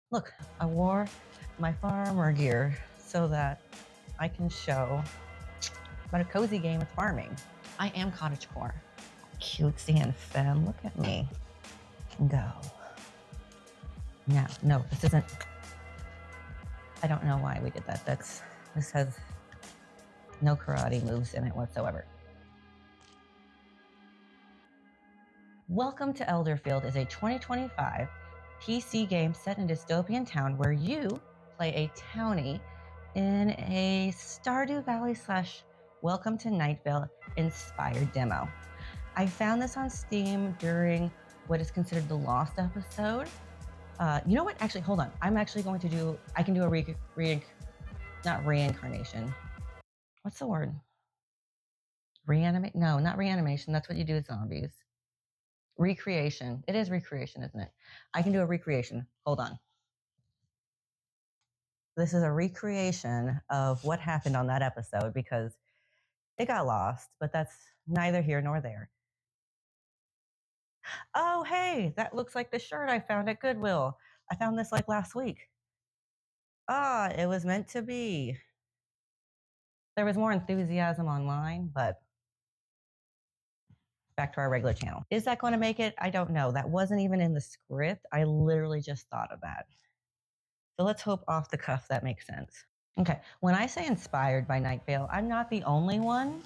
Look, I wore my farmer gear so that I can show what a cozy game of farming. I am cottagecore. Cutesy and femme, look at me. Go. Now, no, this isn't, I don't know why we did that. This has no karate moves in it whatsoever. Welcome to Elderfield is a 2025 PC game set in a dystopian town where you play a townie in a Stardew Valley / Welcome to Night Vale inspired demo. I found this on Steam during what is considered the lost episode. You know what? Actually, hold on. I'm actually going to do, I can do a not reincarnation. What's the word? Reanimate? No, not reanimation. That's what you do with zombies. Recreation. It is recreation, isn't it? I can do a recreation. Hold on. This is a recreation of what happened on that episode because it got lost, but that's neither here nor there. Oh, hey, that looks like the shirt I found at Goodwill. I found this like last week. Ah, it was meant to be. There was more enthusiasm online, but back to our regular channel. Is that going to make it? I don't know. That wasn't even in the script. I literally just thought of that. So let's hope off the cuff that makes sense. Okay, when I say inspired by Night Vale, I'm not the only one.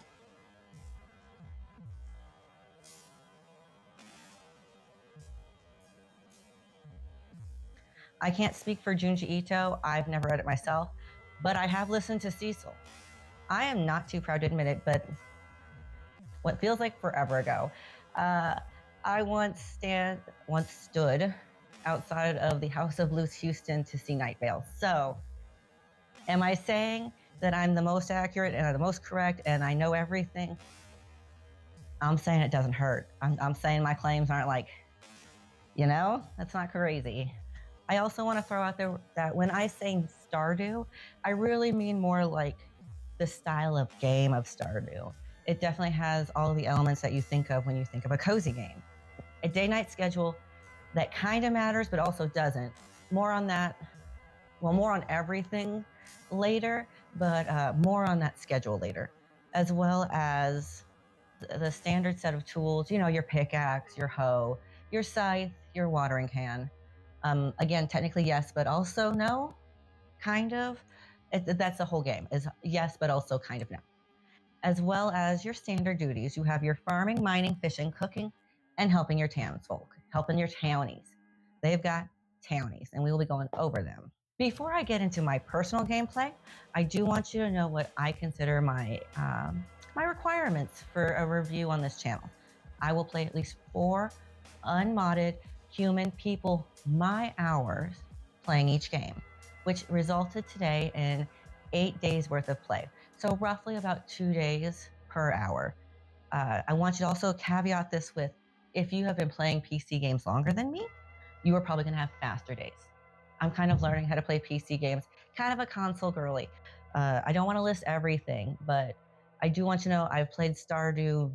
I can't speak for Junji Ito. I've never read it myself, but I have listened to Cecil. I am not too proud to admit it, but what feels like forever ago, I once stood outside of the House of Blues Houston to see Night Vale. So, am I saying that I'm the most accurate and I'm the most correct and I know everything? I'm saying it doesn't hurt. I'm saying my claims aren't like, that's not crazy. I also want to throw out there that when I say Stardew, I really mean more like the style of game of Stardew. It definitely has all the elements that you think of when you think of a cozy game. A day-night schedule that kind of matters, but also doesn't. More on that, more on everything later, but more on that schedule later, as well as the standard set of tools, your pickaxe, your hoe, your scythe, your watering can. Again, technically yes, but also no, kind of. That's the whole game, is yes, but also kind of no. As well as your standard duties. You have your farming, mining, fishing, cooking, and helping your townsfolk, helping your townies. They've got townies, and we will be going over them. Before I get into my personal gameplay, I do want you to know what I consider my requirements for a review on this channel. I will play at least 4 unmodded human people my hours playing each game, which resulted today in 8 days worth of play. So roughly about 2 days per hour. I want you to also caveat this with, if you have been playing PC games longer than me, you are probably going to have faster days. I'm kind of learning how to play PC games, kind of a console girly. I don't want to list everything, but I do want you to know I've played Stardew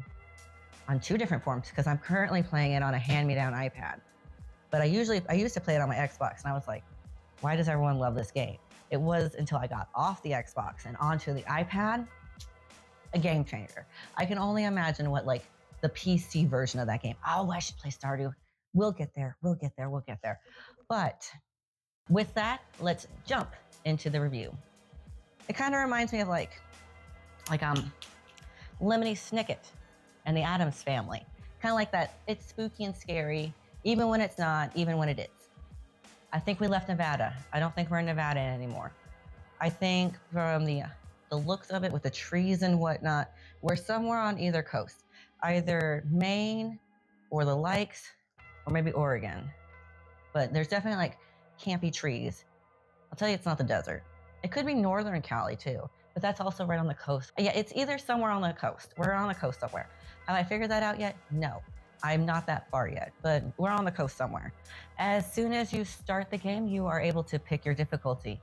on 2 different forms because I'm currently playing it on a hand-me-down iPad. But I used to play it on my Xbox, and I was like, why does everyone love this game? It was until I got off the Xbox and onto the iPad, a game changer. I can only imagine what like the PC version of that game. Oh, I should play Stardew. We'll get there. But with that, let's jump into the review. It kind of reminds me of like Lemony Snicket and the Addams Family. Kind of like that. It's spooky and scary, even when it's not, even when it is. I think we left Nevada. I don't think we're in Nevada anymore. I think from the looks of it with the trees and whatnot, we're somewhere on either coast. Either Maine or the likes, or maybe Oregon. But there's definitely like campy trees. I'll tell you, it's not the desert. It could be northern Cali too, but that's also right on the coast. Yeah, it's either somewhere on the coast. We're on the coast somewhere. Have I figured that out yet? No. I'm not that far yet, but we're on the coast somewhere. As soon as you start the game, you are able to pick your difficulty.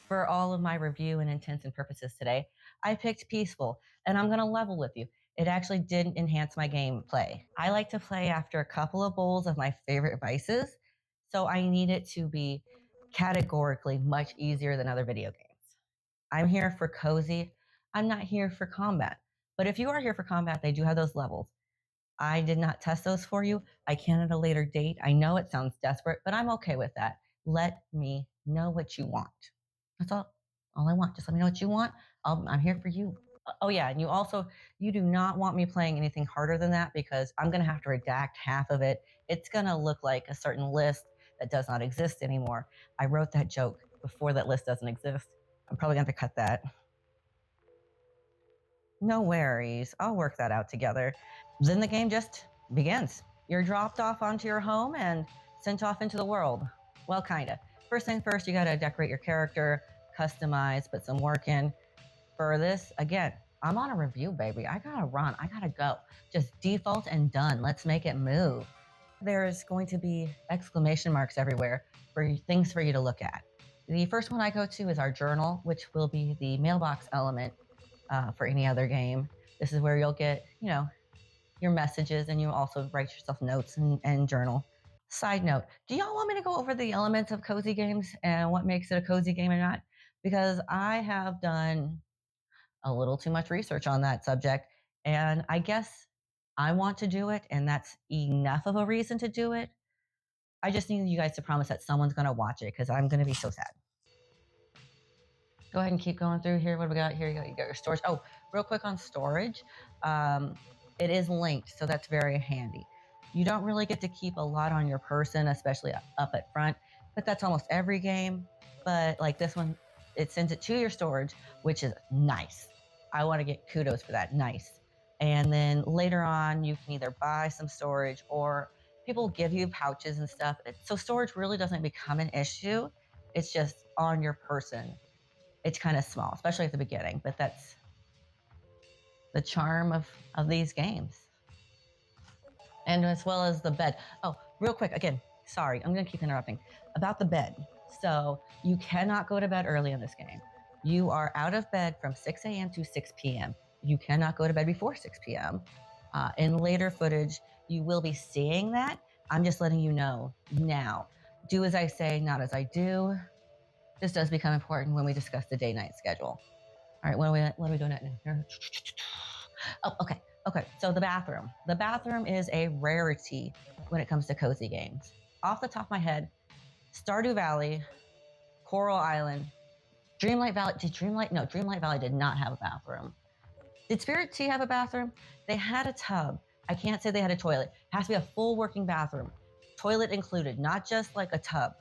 For all of my review and intents and purposes today, I picked peaceful, and I'm going to level with you. It actually did enhance my gameplay. I like to play after a couple of bowls of my favorite vices, So I need it to be categorically much easier than other video games. I'm here for cozy. I'm not here for combat. But if you are here for combat, they do have those levels. I did not test those for you. I can at a later date. I know it sounds desperate, but I'm okay with that. Let me know what you want. That's all I want. Just let me know what you want. I'm here for you. Oh yeah, and you do not want me playing anything harder than that because I'm gonna have to redact half of it. It's gonna look like a certain list that does not exist anymore. I wrote that joke before that list doesn't exist. I'm probably gonna have to cut that. No worries. I'll work that out together. Then the game just begins. You're dropped off onto your home and sent off into the world. Well, kinda. First thing first, you gotta decorate your character, customize, put some work in. For this, again, I'm on a review, baby. I gotta run. I gotta go. Just default and done. Let's make it move. There's going to be exclamation marks everywhere for things for you to look at. The first one I go to is our journal, which will be the mailbox element for any other game. This is where you'll get, your messages, and you also write yourself notes and journal. Side note, do y'all want me to go over the elements of cozy games and what makes it a cozy game or not? Because I have done a little too much research on that subject, and I guess I want to do it, and that's enough of a reason to do it. I just need you guys to promise that someone's going to watch it because I'm going to be so sad. Go ahead and keep going through here. What do we got here? You got your storage. Oh, real quick on storage. It is linked, so that's very handy. You don't really get to keep a lot on your person, especially up at front, but that's almost every game. But like this one, it sends it to your storage, which is nice. I want to get kudos for that. Nice. And then later on, you can either buy some storage or people give you pouches and stuff. So storage really doesn't become an issue. It's just on your person. It's kind of small, especially at the beginning, but that's the charm of these games. And as well as the bed. Oh, real quick, again, sorry, I'm going to keep interrupting. About the bed. So you cannot go to bed early in this game. You are out of bed from 6 a.m. to 6 p.m. You cannot go to bed before 6 p.m. In later footage, you will be seeing that. I'm just letting you know now. Do as I say, not as I do. This does become important when we discuss the day-night schedule. All right, what are we doing now? Oh, okay. So the bathroom. The bathroom is a rarity when it comes to cozy games. Off the top of my head, Stardew Valley, Coral Island, Dreamlight Valley. Dreamlight Valley did not have a bathroom. Did Spirit Tea have a bathroom? They had a tub. I can't say they had a toilet. It has to be a full working bathroom. Toilet included, not just like a tub.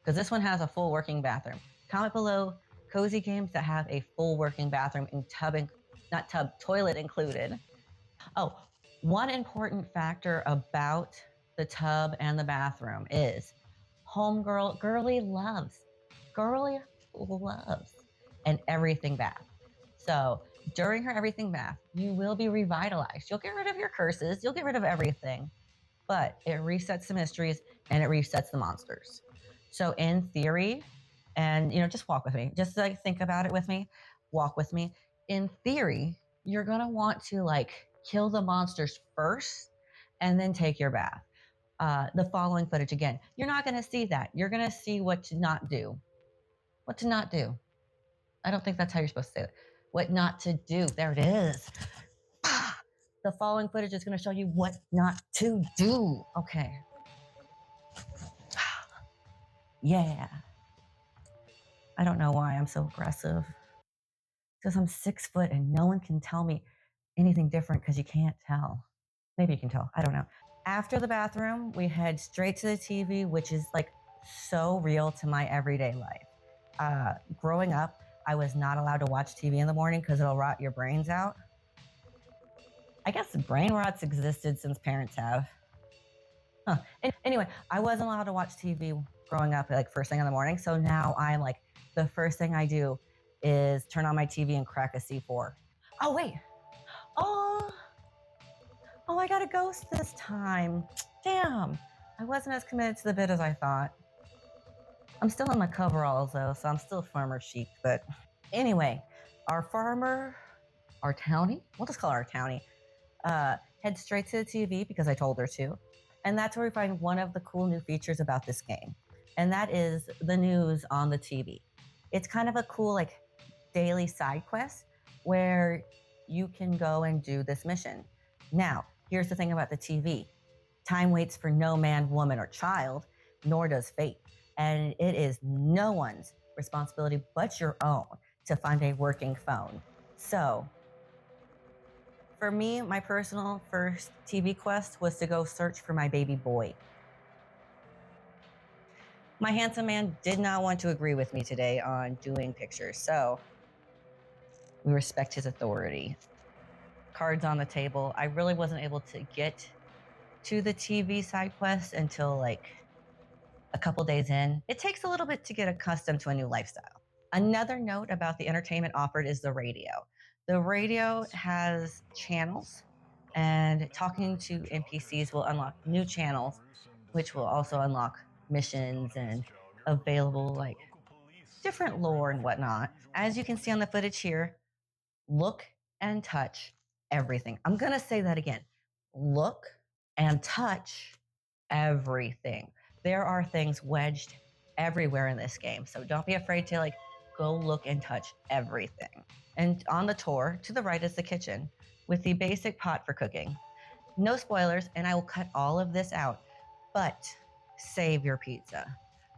Because this one has a full working bathroom. Comment below cozy games that have a full working bathroom and toilet included. Oh, one important factor about the tub and the bathroom is girly loves an everything bath. So during her everything bath, you will be revitalized. You'll get rid of your curses. You'll get rid of everything, but it resets the mysteries and it resets the monsters. So in theory, and just walk with me, just like think about it with me, walk with me. In theory, you're gonna want to kill the monsters first and then take your bath. The following footage again, you're not gonna see that. You're gonna see what to not do. What to not do. I don't think that's how you're supposed to say it. What not to do. There it is. The following footage is gonna show you what not to do. Okay. Yeah. I don't know why I'm so aggressive. Because I'm 6 foot and no one can tell me anything different because you can't tell. Maybe you can tell. I don't know. After the bathroom, we head straight to the TV, which is so real to my everyday life. Growing up, I was not allowed to watch TV in the morning because it'll rot your brains out. I guess brain rots existed since parents have. Huh. Anyway, I wasn't allowed to watch TV growing up first thing in the morning. So now I'm the first thing I do is turn on my TV and crack a C4. Oh, wait. Oh, I got a ghost this time. Damn. I wasn't as committed to the bit as I thought. I'm still in my coveralls, though, so I'm still farmer chic. But anyway, our townie, we'll just call her our townie, head straight to the TV because I told her to. And that's where we find one of the cool new features about this game, and that is the news on the TV. It's kind of a cool, like, daily side quest where you can go and do this mission. Now, here's the thing about the TV: time waits for no man, woman, or child, nor does fate. And it is no one's responsibility but your own to find a working phone. So, for me, my personal first TV quest was to go search for my baby boy. My handsome man did not want to agree with me today on doing pictures, so we respect his authority. Cards on the table. I really wasn't able to get to the TV side quest until like a couple days in. It takes a little bit to get accustomed to a new lifestyle. Another note about the entertainment offered is the radio. The radio has channels, and talking to NPCs will unlock new channels, which will also unlock missions and available, like, different lore and whatnot. As you can see on the footage here, look and touch everything. I'm going to say that again. Look and touch everything. There are things wedged everywhere in this game, so don't be afraid to, like, go look and touch everything. And on the tour, to the right is the kitchen with the basic pot for cooking. No spoilers, and I will cut all of this out, but save your pizza.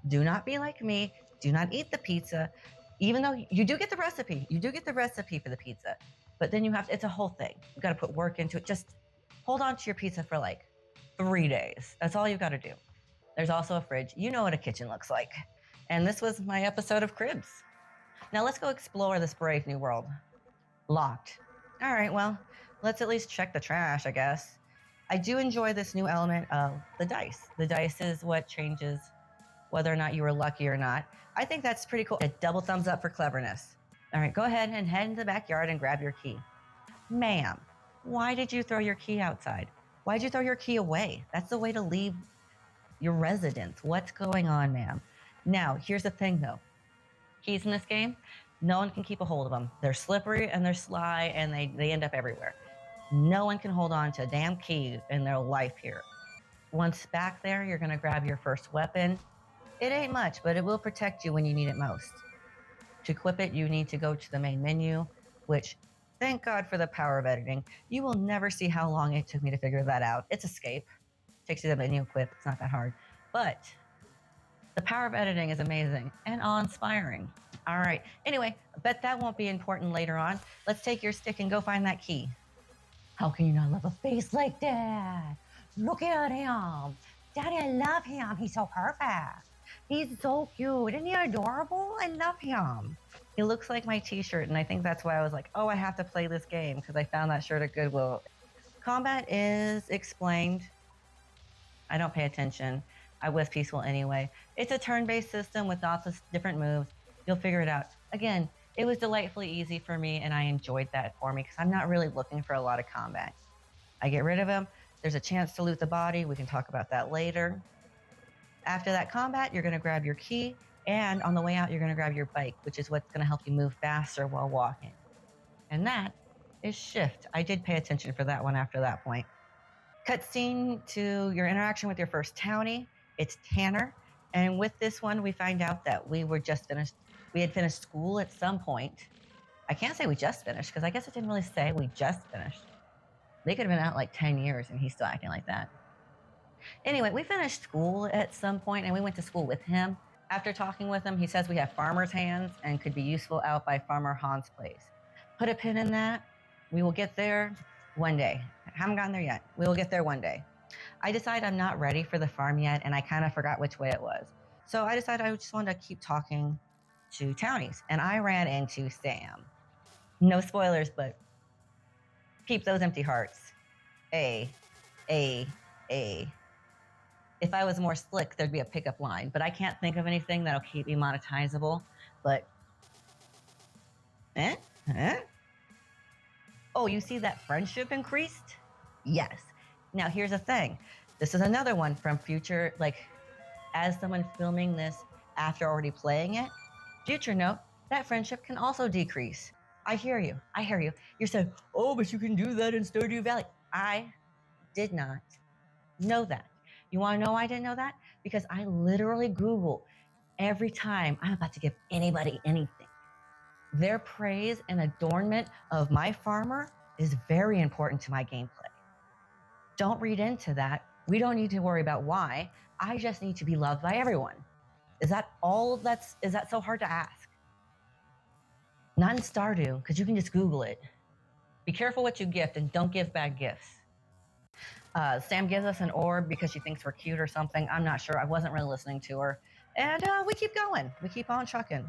Do not be like me. Do not eat the pizza, even though you do get the recipe. You do get the recipe for the pizza, but then you have to, it's a whole thing. You got to put work into it. Just hold on to your pizza for like 3 days. That's all you got to do. There's also a fridge. You know what a kitchen looks like. And this was my episode of Cribs. Now let's go explore this brave new world. Locked. All right, well, let's at least check the trash, I guess. I do enjoy this new element of the dice. The dice is what changes whether or not you were lucky or not. I think that's pretty cool. A double thumbs up for cleverness. All right, go ahead and head into the backyard and grab your key. Ma'am, why did you throw your key outside? Why did you throw your key away? That's the way to leave your residence. What's going on, ma'am? Now, here's the thing though. Keys in this game, no one can keep a hold of them. They're slippery and they're sly, and they end up everywhere. No one can hold on to a damn key in their life here. Once back there, you're gonna grab your first weapon. It ain't much, but it will protect you when you need it most. To equip it, you need to go to the main menu, which, thank God for the power of editing. You will never see how long it took me to figure that out. It's escape. Takes you to the menu, equip. It's not that hard. But the power of editing is amazing and awe-inspiring. All right. Anyway, I bet that won't be important later on. Let's take your stick and go find that key. How can you not love a face like that? Look at him. Daddy, I love him. He's so perfect. He's so cute. Isn't he adorable? I love him. He looks like my t-shirt, and I think that's why I was like, oh, I have to play this game, because I found that shirt at Goodwill. Combat is explained. I don't pay attention. I was peaceful anyway. It's a turn-based system with lots of different moves. You'll figure it out. Again, it was delightfully easy for me, and I enjoyed that for me, because I'm not really looking for a lot of combat. I get rid of him. There's a chance to loot the body. We can talk about that later. After that combat, you're going to grab your key, and on the way out, you're going to grab your bike, which is what's going to help you move faster while walking. And that is shift. I did pay attention for that one after that point. Cutscene to your interaction with your first townie. It's Tanner. And with this one, we find out that we had finished school at some point. I can't say we just finished, because I guess it didn't really say we just finished. They could have been out like 10 years and he's still acting like that. Anyway, we finished school at some point and we went to school with him. After talking with him, he says we have farmer's hands and could be useful out by Farmer Han's place. Put a pin in that. We will get there one day. Haven't gotten there yet. We will get there one day. I decided I'm not ready for the farm yet, and I kind of forgot which way it was. So I decided I just wanted to keep talking to townies, and I ran into Sam. No spoilers, but keep those empty hearts. A. If I was more slick, there'd be a pickup line, but I can't think of anything that'll keep me monetizable. But, Oh, you see that friendship increased? Yes. Now here's the thing. This is another one from future, like, as someone filming this after already playing it. Future note, that friendship can also decrease. I hear you. You're saying, oh, but you can do that in Stardew Valley. I did not know that. You want to know why I didn't know that? Because I literally Google every time I'm about to give anybody anything. Their praise and adornment of my farmer is very important to my gameplay. Don't read into that. We don't need to worry about why. I just need to be loved by everyone. Is that so hard to ask? Not in Stardew, because you can just Google it. Be careful what you gift and don't give bad gifts. Sam gives us an orb because she thinks we're cute or something. I'm not sure. I wasn't really listening to her. And we keep going. We keep on trucking.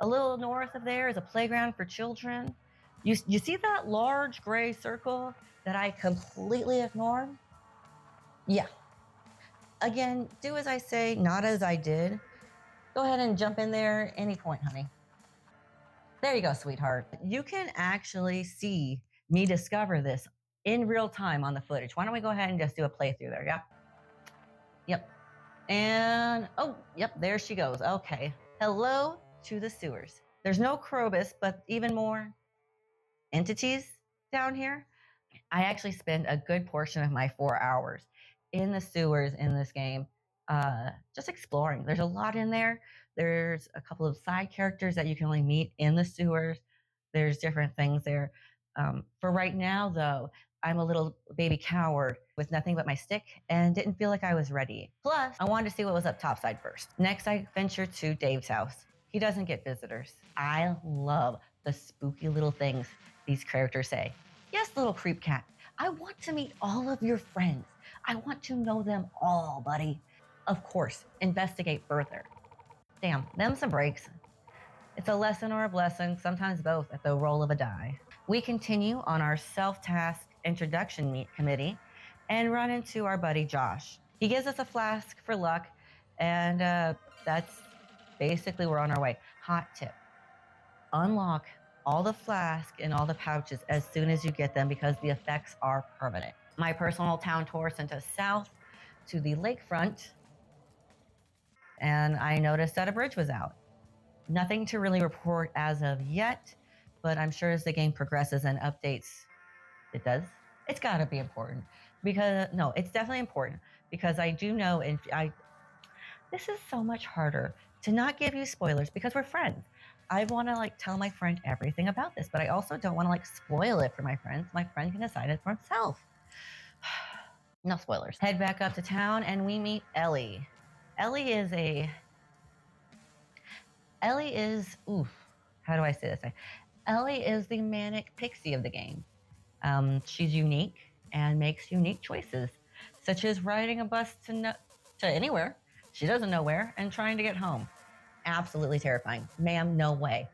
A little north of there is a playground for children. You see that large gray circle that I completely ignored? Yeah. Again, do as I say, not as I did. Go ahead and jump in there any point, honey. There you go, sweetheart. You can actually see me discover this in real time on the footage. Why don't we go ahead and just do a playthrough there, yeah? Yep. And, oh, yep, there she goes. Okay. Hello to the sewers. There's no Krobus, but even more entities down here. I actually spend a good portion of my 4 hours in the sewers in this game, just exploring. There's a lot in there. There's a couple of side characters that you can only meet in the sewers. There's different things there. For right now, though, I'm a little baby coward with nothing but my stick and didn't feel like I was ready. Plus, I wanted to see what was up topside first. Next, I ventured to Dave's house. He doesn't get visitors. I love the spooky little things these characters say. Yes, little creep cat. I want to meet all of your friends. I want to know them all, buddy. Of course, investigate further. Damn, them some breaks. It's a lesson or a blessing, sometimes both, at the roll of a die. We continue on our self-task introduction committee and run into our buddy Josh. He gives us a flask for luck, and that's basically we're on our way. Hot tip. Unlock all the flask and all the pouches as soon as you get them because the effects are permanent. My personal town tour sent us south to the lakefront, and I noticed that a bridge was out. Nothing to really report as of yet, but I'm sure as the game progresses and updates, it does. It's got to be important because no, it's definitely important because I do know, and this is so much harder to not give you spoilers because we're friends. I want to tell my friend everything about this, but I also don't want to spoil it for my friends. My friend can decide it for himself. No spoilers. Head back up to town and we meet Ellie. Ellie is, how do I say this? Ellie is the manic pixie of the game. She's unique and makes unique choices, such as riding a bus to anywhere. She doesn't know where and trying to get home. Absolutely terrifying. Ma'am, no way.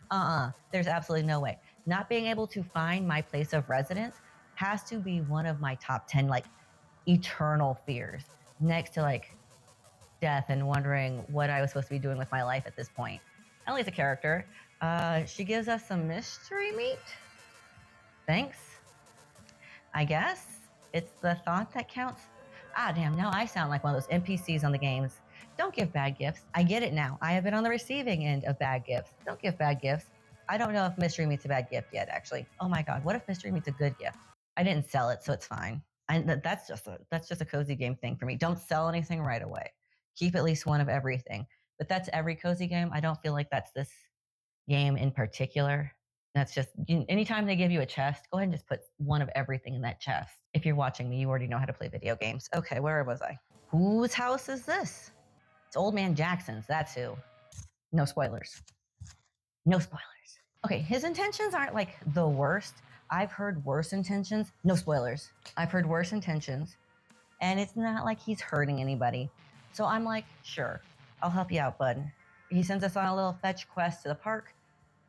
There's absolutely no way. Not being able to find my place of residence has to be one of my top 10, eternal fears, next to, death and wondering what I was supposed to be doing with my life at this point. Ellie's a character. She gives us some mystery meat. Thanks. I guess it's the thought that counts. Damn, now I sound like one of those NPCs on the games. Don't give bad gifts. I get it now. I have been on the receiving end of bad gifts. Don't give bad gifts. I don't know if mystery meat's a bad gift yet, actually. Oh my God, what if mystery meat's a good gift? I didn't sell it, so it's fine. That's just a cozy game thing for me. Don't sell anything right away. Keep at least one of everything. But that's every cozy game. I don't feel like that's this game in particular. That's just, anytime they give you a chest, go ahead and just put one of everything in that chest. If you're watching me, you already know how to play video games. Okay, where was I? Whose house is this? It's Old Man Jackson's, that's who. No spoilers. No spoilers. Okay, his intentions aren't the worst. I've heard worse intentions. No spoilers. I've heard worse intentions. And it's not like he's hurting anybody. So I'm sure, I'll help you out, bud. He sends us on a little fetch quest to the park.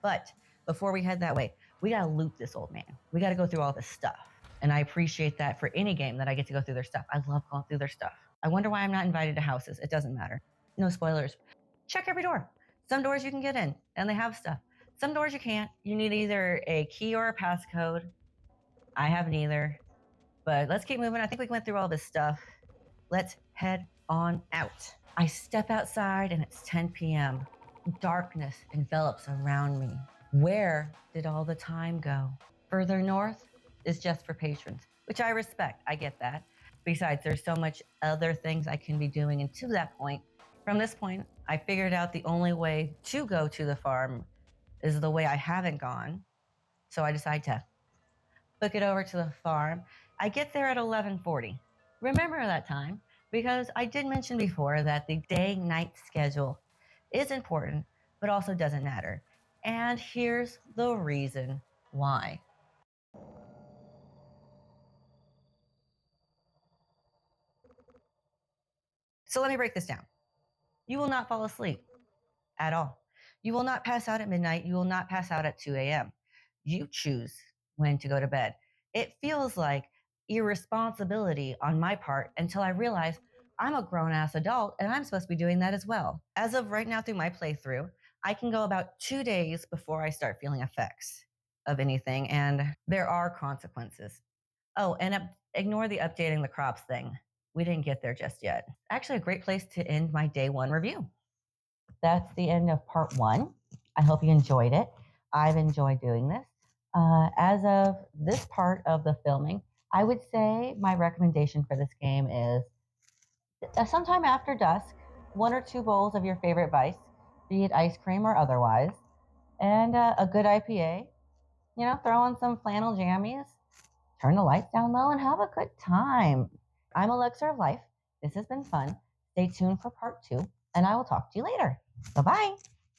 But before we head that way, we gotta loot this old man. We gotta go through all this stuff. And I appreciate that for any game that I get to go through their stuff. I love going through their stuff. I wonder why I'm not invited to houses. It doesn't matter. No spoilers. Check every door. Some doors you can get in, and they have stuff. Some doors you can't. You need either a key or a passcode. I have neither. But let's keep moving. I think we went through all this stuff. Let's head on out. I step outside and it's 10 p.m. Darkness envelops around me. Where did all the time go? Further north is just for patrons, which I respect. I get that. Besides, there's so much other things I can be doing. And to that point, from this point, I figured out the only way to go to the farm is the way I haven't gone. So I decide to book it over to the farm. I get there at 11:40. Remember that time because I did mention before that the day-night schedule is important, but also doesn't matter. And here's the reason why. So let me break this down. You will not fall asleep at all. You will not pass out at midnight. You will not pass out at 2 a.m. You choose when to go to bed. It feels like irresponsibility on my part until I realize I'm a grown ass adult and I'm supposed to be doing that as well. As of right now, through my playthrough, I can go about 2 days before I start feeling effects of anything, and there are consequences. Oh, and ignore the updating the crops thing. We didn't get there just yet. Actually, a great place to end my day one review. That's the end of part one. I hope you enjoyed it. I've enjoyed doing this. As of this part of the filming, I would say my recommendation for this game is sometime after dusk, one or two bowls of your favorite vice, be it ice cream or otherwise, and a good IPA. You know, throw on some flannel jammies, turn the lights down low, and have a good time. I'm Elixir of Life. This has been fun. Stay tuned for part two, and I will talk to you later. Bye bye.